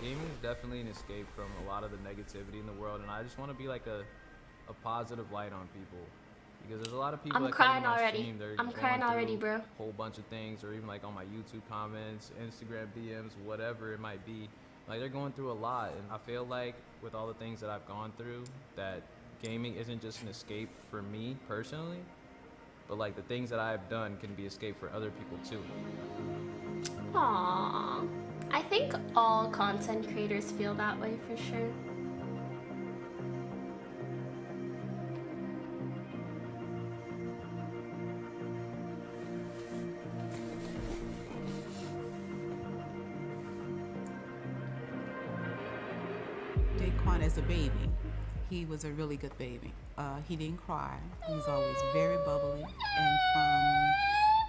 gaming is definitely an escape from a lot of the negativity in the world, and I just want to be like a positive light on people. Because there's a lot of people I'm that come crying to my already. stream, they're I'm going crying already, through bro. a whole bunch of things, or even like on my YouTube comments, Instagram DMs, whatever it might be. Like they're going through a lot, and I feel like with all the things that I've gone through, that gaming isn't just an escape for me personally, but like the things that I've done can be escape for other people too. Aww. I think all content creators feel that way for sure. Daequan as a baby, he was a really good baby. He didn't cry. He was always very bubbly. And from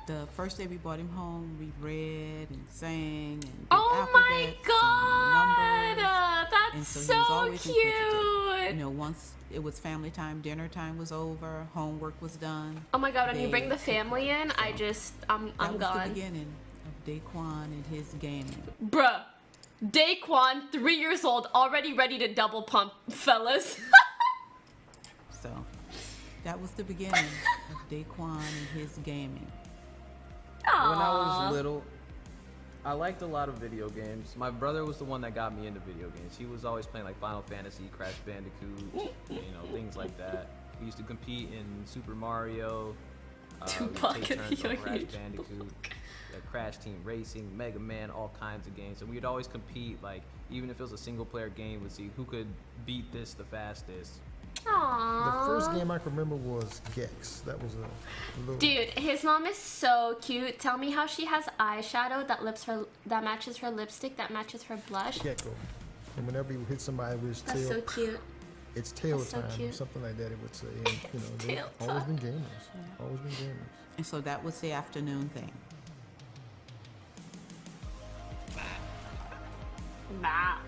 the first day we brought him home, we read and sang and did alphabets and numbers. That's and so so he was always cute. inquisitive. You know, once it was family time, dinner time was over, homework was done. Oh my god, when you bring the family in, so I'm gone. That was the beginning of Daequan and his gaming. Bruh. Daequan, 3 years old, already ready to double pump, fellas. So that was the beginning of Daequan and his gaming. Aww. When I was little, I liked a lot of video games. My brother was the one that got me into video games. He was always playing like Final Fantasy, Crash Bandicoot, things like that. We used to compete in Super Mario. Tupac we'd take and turns on the Crash Yogi Bandicoot, Crash Team Racing, Mega Man, all kinds of games. And we'd always compete, like even if it was a single player game, we'd see who could beat this the fastest. Aww. The first game I can remember was Gex. That was a little... Dude, his mom is so cute. Tell me how she has eyeshadow that matches her lipstick, that matches her blush. Gecko. And whenever you hit somebody with his That's tail, so cute. it's tail That's so time, cute. or something like that it would say. And, It's they've tail always time. been gamers. Always been gamers. And so that was the afternoon thing. Nah.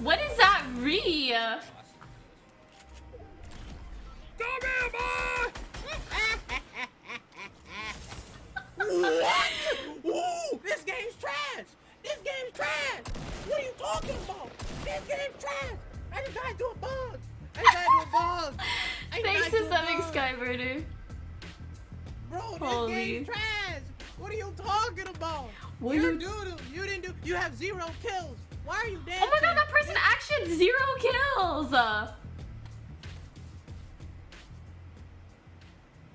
What is that, Ree? What? Ooh, this game's trash! This game's trash! What are you talking about? This game's trash! I just gotta do a bug! I just gotta do a bug! Thanks to subbing Skyburner. Bro, this Holy. game's trash! What are you talking about? What you you- didn't do, you have 0 kills! Why are you dancing? Oh my god, that person actually had 0 kills!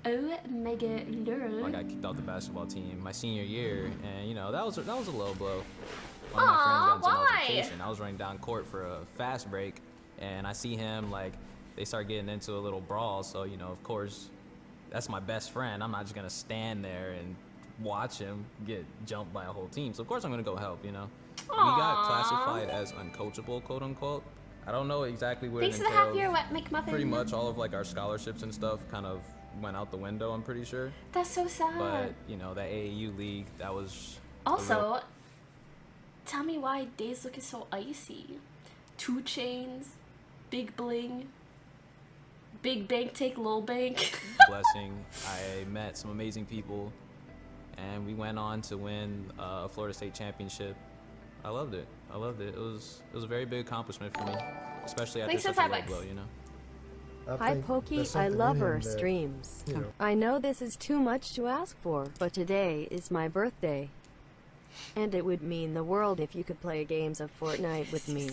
Oh my god, I got kicked off the basketball team my senior year, and that was a low blow. One of my friends got into an why? altercation. I was running down court for a fast break, and I see him like they start getting into a little brawl. So of course, that's my best friend. I'm not just gonna stand there and watch him get jumped by a whole team. So of course I'm gonna go help. We got classified as uncoachable, quote unquote. I don't know exactly what Thanks it for the entails. half year wet McMuffin. Pretty much all of like our scholarships and stuff kind of went out the window, I'm pretty sure. That's so sad. But that AAU league, that was Also, tell me why Days looking so icy. 2 chains, big bling, big bank take low bank. blessing. I met some amazing people, and we went on to win a Florida State championship. I loved it. It was a very big accomplishment for me, especially after Thanks for such a low $5. blow. Hi Poki, I love her streams. I know this is too much to ask for, but today is my birthday. And it would mean the world if you could play games of Fortnite with me.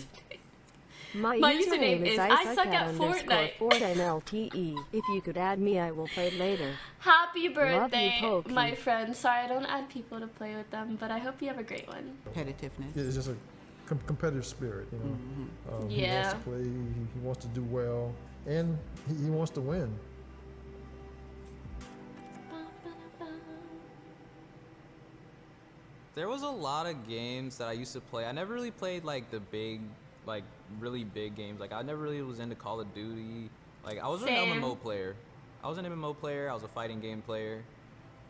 My username is I suck at Fortnite. _FortNLTE. If you could add me, I will play later. Happy Love you, birthday, Poki. my friend. Sorry I don't add people to play with them, but I hope you have a great one. Competitiveness. It's just a competitive spirit, He Yeah. wants to play, he wants to do well, and he wants to win. There was a lot of games that I used to play. I never really played like the big like really big games. Like I never really was into Call of Duty. Like I was Same. an MMO player. I was a fighting game player.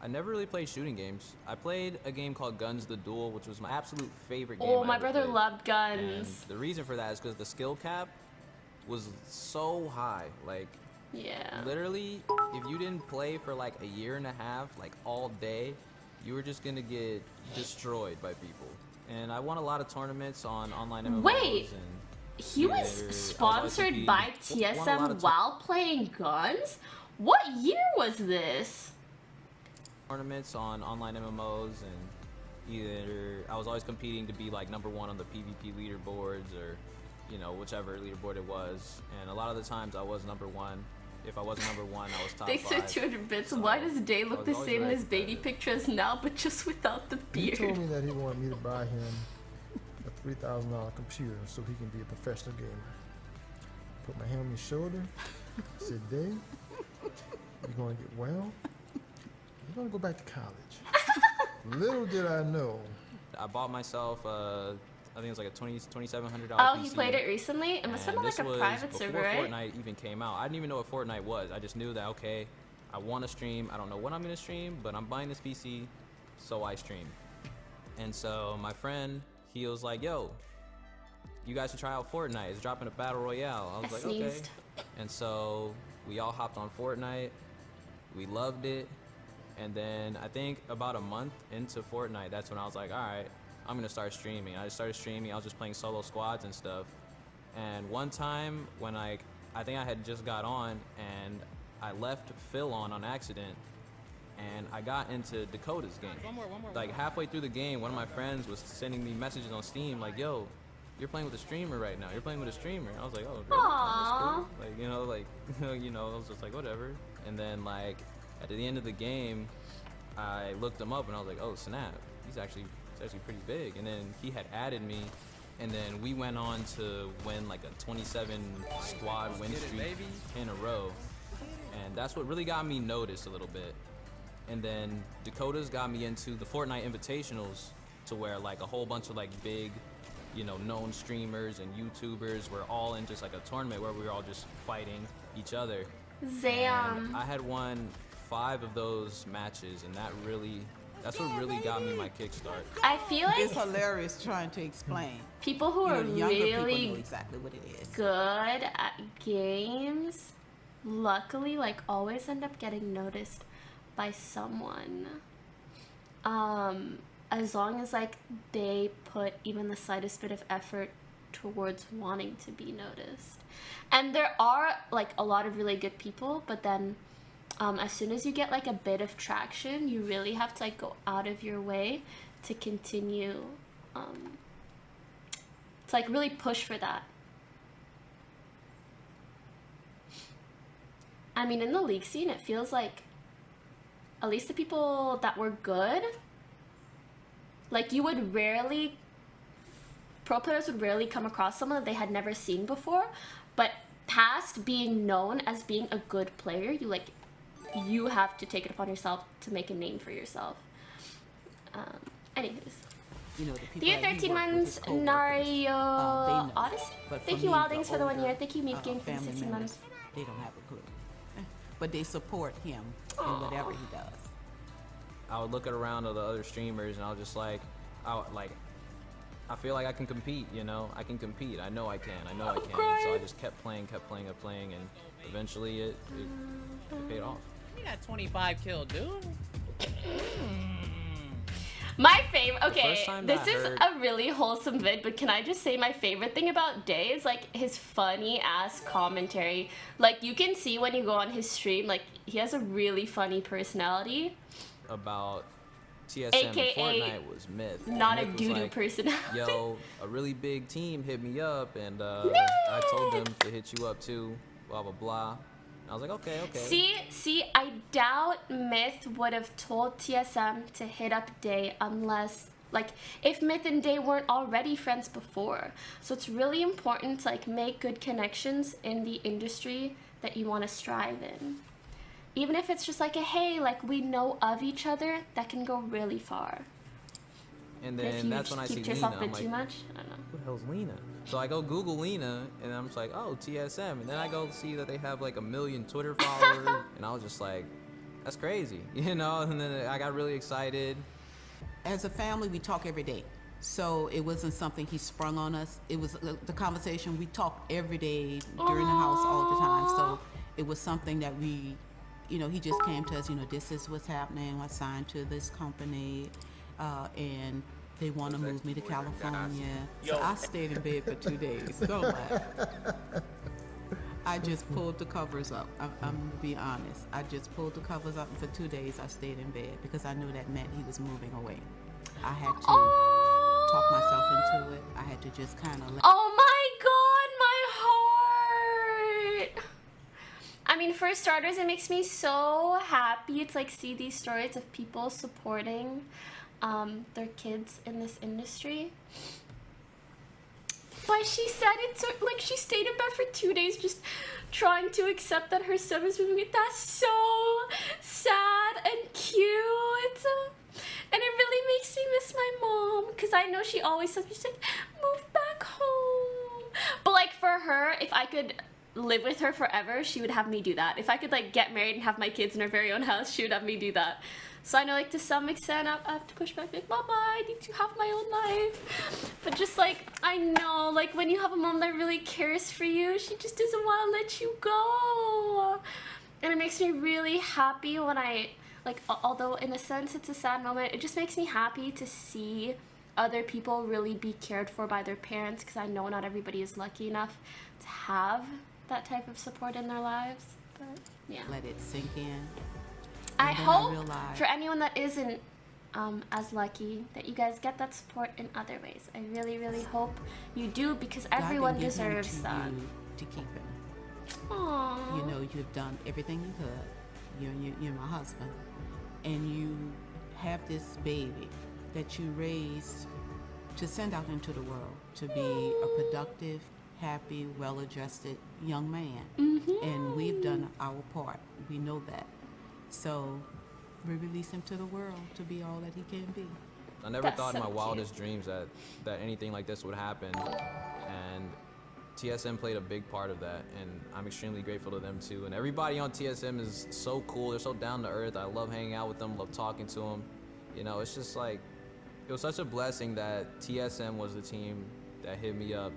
I never really played shooting games. I played a game called Guns the Duel, which was my absolute favorite game. Oh, I my ever brother played. loved guns. And the reason for that is because the skill cap was so high. Like, Yeah. literally, if you didn't play for like a year and a half, like all day, you were just gonna get destroyed by people. And I won a lot of tournaments on online MMOs. Wait, and he was sponsored by TSM while playing guns? What year was this? Tournaments on online MMOs, and either I was always competing to be like #1 on the PvP leaderboards, or you know, whichever leaderboard it was. And a lot of the times I was #1. If I wasn't #1, I was top 5. Thanks for 200 bits. Why does Day look the same in his baby pictures now, but just without the He beard? told me that he wanted me to buy him a $3,000 computer so he can be a professional gamer. Put my hand on his shoulder. Said, Dave, you're going to get well. You're going to go back to college. Little did I know. I bought myself, I think it was like a $2,700 Oh, PC. he played it recently? It must have been like a private server, right? Before Fortnite even came out. I didn't even know what Fortnite was. I just knew that, okay, I want to stream. I don't know what I'm going to stream, but I'm buying this PC, so I stream. And so my friend, he was like, yo, you guys should try out Fortnite. It's dropping a battle royale. I was like, sneezed. okay. And so we all hopped on Fortnite. We loved it. And then I think about a month into Fortnite, that's when I was like, all right, I'm gonna start streaming. I just started streaming. I was just playing solo squads and stuff. And one time when I think I had just got on, and I left Phil on accident, and I got into Dakota's game. One more. Like halfway through the game, one of my friends was sending me messages on Steam like, yo, you're playing with a streamer right now. You're playing with a streamer. I was like, oh, really? That's cool. Like, you know, like, you know, I was just like, whatever. And then like at the end of the game, I looked him up and I was like, oh snap, he's actually pretty big. And then he had added me, and then we went on to win like a 27 squad win streak in a row. And that's what really got me noticed a little bit. And then Dakota's got me into the Fortnite Invitationals, to where like a whole bunch of like big, you know, known streamers and YouTubers were all in just like a tournament where we were all just fighting each other. Zam. And I had won 5 of those matches, and that's what really got me my kickstart. I feel like It's hilarious trying to explain. people who You are know, younger people really know exactly what it is. good at games, luckily, like, always end up getting noticed by someone. As long as, like, they put even the slightest bit of effort towards wanting to be noticed. And there are, like, a lot of really good people, but then as soon as you get, like, a bit of traction, you really have to, like, go out of your way to continue, to, like, really push for that. I mean, in the league scene, it feels like at least the people that were good, like, you would rarely, pro players would rarely come across someone that they had never seen before, but past being known as being a good player, you have to take it upon yourself to make a name for yourself. Anyways. You know, the people The year that he 13 worked with, months, his coworkers, Nario they know. Odyssey. But for Thank you, me, Wildings, for the 1 older, year. Thank you, Meat Game, for the family 16 members, months. They don't have a clue. But they support him in whatever he does. I would look around at the other streamers, and I was just like, I feel like I can compete, you know? I can compete. I know I can. And so I just kept playing, and eventually it paid off. You got 25 kills, dude. My favorite, first okay, time this that is I heard- a really wholesome vid, but can I just say my favorite thing about Day is, like, his funny ass commentary. Like, you can see when you go on his stream, like, he has a really funny personality. About TSM AKA and Fortnite was myth. Not a Myth was doo-doo like, personality. Yo, a really big team hit me up, and I told them to hit you up too, blah blah blah. And I was like, okay. See, I doubt Myth would have told TSM to hit up Day unless, like, if Myth and Day weren't already friends before. So it's really important to, like, make good connections in the industry that you want to strive in. Even if it's just like a, hey, like, we know of each other, that can go really far. And If then you that's when I see keep Lena. yourself a I'm bit too like, much, I don't know. who the hell's Lena? So I go Google Lena, and I'm just like, oh, TSM. And then I go see that they have like 1 million Twitter followers, and I was just like, that's crazy, you know? And then I got really excited. As a family, we talk every day. So it wasn't something he sprung on us. It was the conversation we talked every day during the house all the time. So it was something that we, you know, he just came to us, you know, this is what's happening. I signed to this company, and they want to move me to California. So I stayed in bed for 2 days. Don't laugh. I just pulled the covers up. I'm gonna be honest. I just pulled the covers up, and for 2 days I stayed in bed because I knew that meant he was moving away. I had to talk myself into it. I had to just kind of let. Oh my God, my heart. I mean, for starters, it makes me so happy to like see these stories of people supporting their kids in this industry. But she said it's like she stayed in bed for 2 days just trying to accept that her son was moving. That's so sad and cute. And it really makes me miss my mom because I know she always says, she's like, move back home. But like for her, if I could live with her forever, she would have me do that. If I could like get married and have my kids in her very own house, she would have me do that. So I know like to some extent I have to push back like, Mama, I need to have my own life. But just like, I know like when you have a mom that really cares for you, she just doesn't want to let you go. And it makes me really happy when I, like, although in a sense it's a sad moment, it just makes me happy to see other people really be cared for by their parents, because I know not everybody is lucky enough to have that type of support in their lives. But yeah. Let it sink in. I hope for anyone that isn't as lucky that you guys get that support in other ways. I really, really hope you do, because everyone deserves that. To keep him. Aww. You know, you've done everything you could. You're my husband, and you have this baby that you raised to send out into the world to be a productive, happy, well-adjusted young man. And we've done our part. We know that. So we release him to the world to be all that he can be. I never thought in my wildest dreams that anything like this would happen, and TSM played a big part of that, and I'm extremely grateful to them too. And everybody on TSM is so cool. They're so down to earth. I love hanging out with them, love talking to them. You know, it's just like, it was such a blessing that TSM was the team that hit me up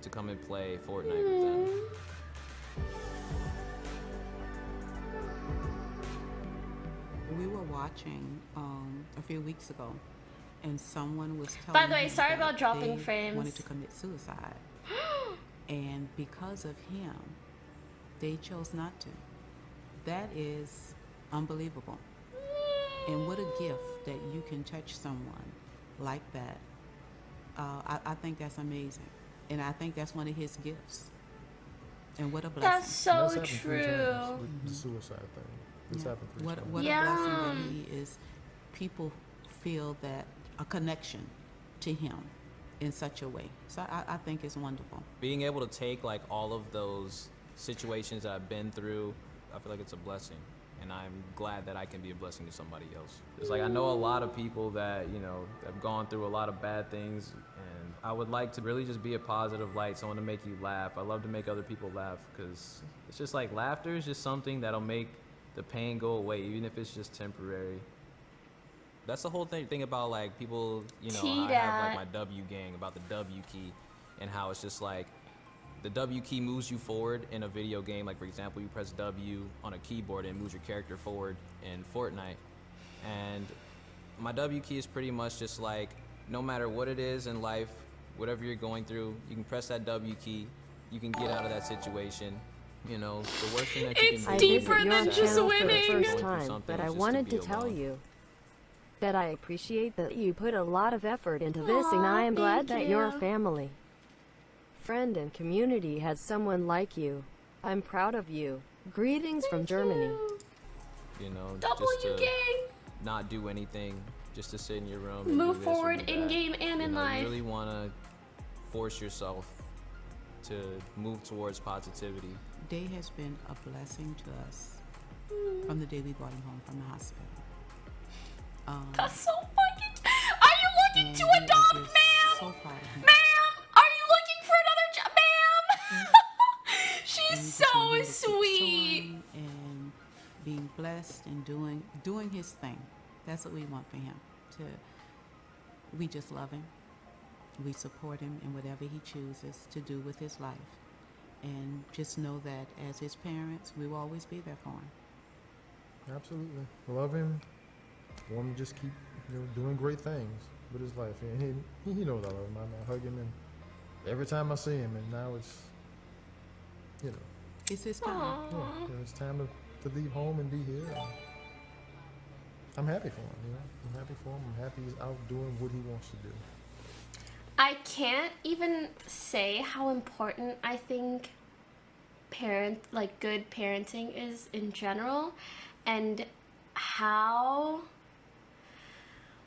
to come and play Fortnite with them. We were watching a few weeks ago, and someone was telling By the way, me sorry that about dropping they frames. wanted to commit suicide. And because of him, they chose not to. That is unbelievable. And what a gift that you can touch someone like that. I think that's amazing. And I think that's one of his gifts. And what a blessing. That's so That's happened 3 true. times with the suicide thing. It's happened 3 times. What a blessing that he is. People feel that a connection to him in such a way. So I think it's wonderful. Being able to take like all of those situations that I've been through, I feel like it's a blessing. And I'm glad that I can be a blessing to somebody else. It's like I know a lot of people that, you know, have gone through a lot of bad things, and I would like to really just be a positive light, someone to make you laugh. I love to make other people laugh, because it's just like laughter is just something that'll make the pain go away, even if it's just temporary. That's the whole thing about like people, you know, I have like my W gang about the W key, and how it's just like the W key moves you forward in a video game. Like for example, you press W on a keyboard and it moves your character forward in Fortnite. And my W key is pretty much just like, no matter what it is in life, whatever you're going through, you can press that W key, you can get out of that situation. You know, the worst thing that you can do. I visit your channel for the first time, but I wanted to tell you that I appreciate that you put a lot of effort into this, and I am glad that your family, friend, and community has someone like you. I'm proud of you. Greetings from Germany. You know, W just to gang. not do anything, just to sit in your room and Move do this or forward do in that. game and in life. You really want to force yourself to move towards positivity. Day has been a blessing to us from the day we brought him home from the hospital. That's so fucking. Are you looking to adopt, ma'am? So proud of him. Ma'am, are you She's And we just so want him to keep sweet. soaring and being blessed and doing his thing. That's what we want for him. We just love him. We support him in whatever he chooses to do with his life. And just know that as his parents, we will always be there for him. Absolutely. Love him. Want him to just keep doing great things with his life. And he knows I love him. I hug him, and every time I see him, and now it's, It's his time. yeah, it's time to leave home and be here. And I'm happy for him, I'm happy for him. I'm happy he's out doing what he wants to do. I can't even say how important I think good parenting is in general, and how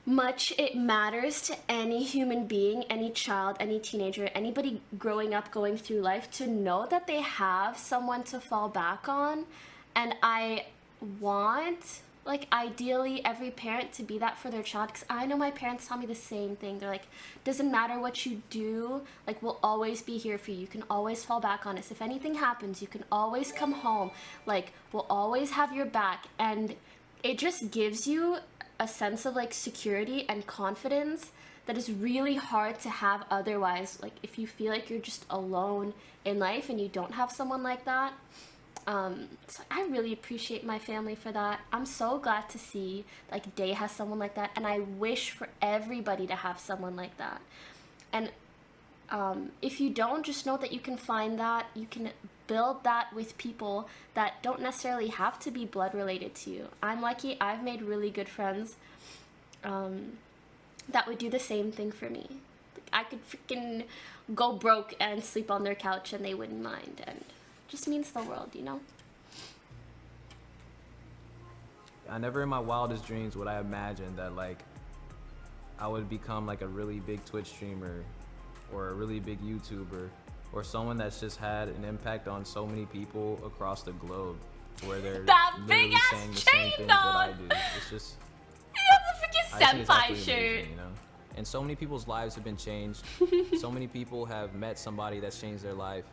much it matters to any human being, any child, any teenager, anybody growing up, going through life, to know that they have someone to fall back on. And I want, ideally every parent to be that for their child, because I know my parents tell me the same thing. They're like, doesn't matter what you do, we'll always be here for you. You can always fall back on us. If anything happens, you can always come home. We'll always have your back. And it just gives you a sense of security and confidence that is really hard to have otherwise. If you feel like you're just alone in life and you don't have someone like that. So I really appreciate my family for that. I'm so glad to see Day has someone like that, and I wish for everybody to have someone like that. And if you don't, just know that you can find that. You can build that with people that don't necessarily have to be blood related to you. I'm lucky. I've made really good friends that would do the same thing for me. I could freaking go broke and sleep on their couch and they wouldn't mind, and just means the world, I never in my wildest dreams would I imagine that I would become a really big Twitch streamer or a really big YouTuber or someone that's just had an impact on so many people across the globe, where they're that literally big ass saying the same chain, things that I dog. do. It's just That's a I freaking think it's senpai absolutely shirt. amazing, And so many people's lives have been changed. So many people have met somebody that's changed their life.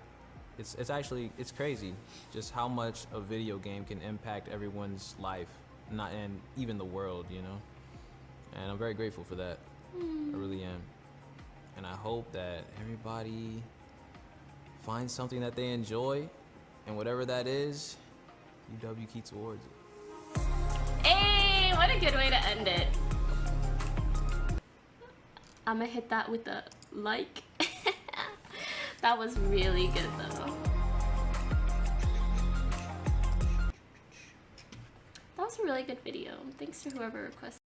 It's actually crazy just how much a video game can impact everyone's life, and even the world, And I'm very grateful for that. I really am. And I hope that everybody finds something that they enjoy, and whatever that is, you keep towards it. Hey, what a good way to end it. I'm gonna hit that with a like. That was really good though. That was a really good video. Thanks to whoever requested.